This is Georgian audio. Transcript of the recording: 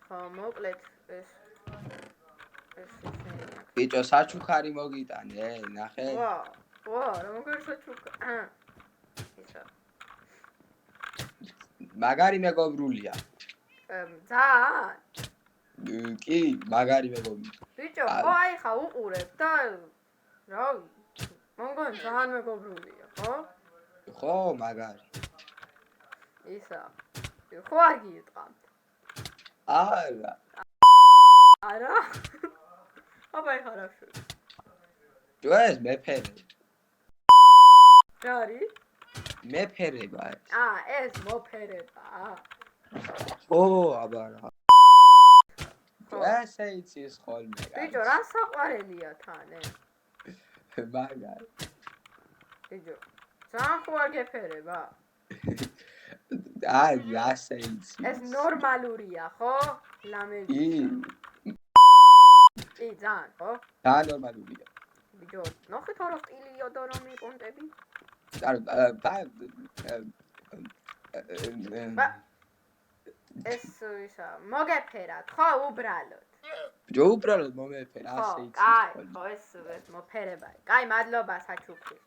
ხო, მოკლედ ეს ბიჭო, საჩუქარი მოგიტანე, ნახე. ვა, როგორ საჩუქარი? ისა. მაგარი მეგობრულია. ძალიან? კი, მაგარი მეგობრულია. ბიჭო, ხო აი ხა უყურებ და რა მოგონი ძალიან მეგობრულია, ხო? ხო, მაგარი. ისა. ხო არ გიიტყამთ? არა. არა? აბა ეხა რა შვი? ეს მეფერე. რა არის? მეფერება ეს. ეს მოფერებაა. ო, აბა რა. ესე იცის ხოლმე. ბიჭო, რა საყვარელია თანე? მაგარი. ბიჭო, ძალიან ხო არ გეფერება? ასე იცის. ეს ნორმალურია, ხო? ლამები. კი, ძალიან, ხო? ძალიან ნორმალურია. ბიჭო, ნახეთ არა სტილია და რა მიყონტები? ეს ისა, მოგეფერათ, ხო, უბრალოდ. ბიჭო, უბრალოდ მომეფერ, ასე იცის. ხო, კაი, ხო, ეს მოფერებაა. კაი, მადლობა საჩუქრით.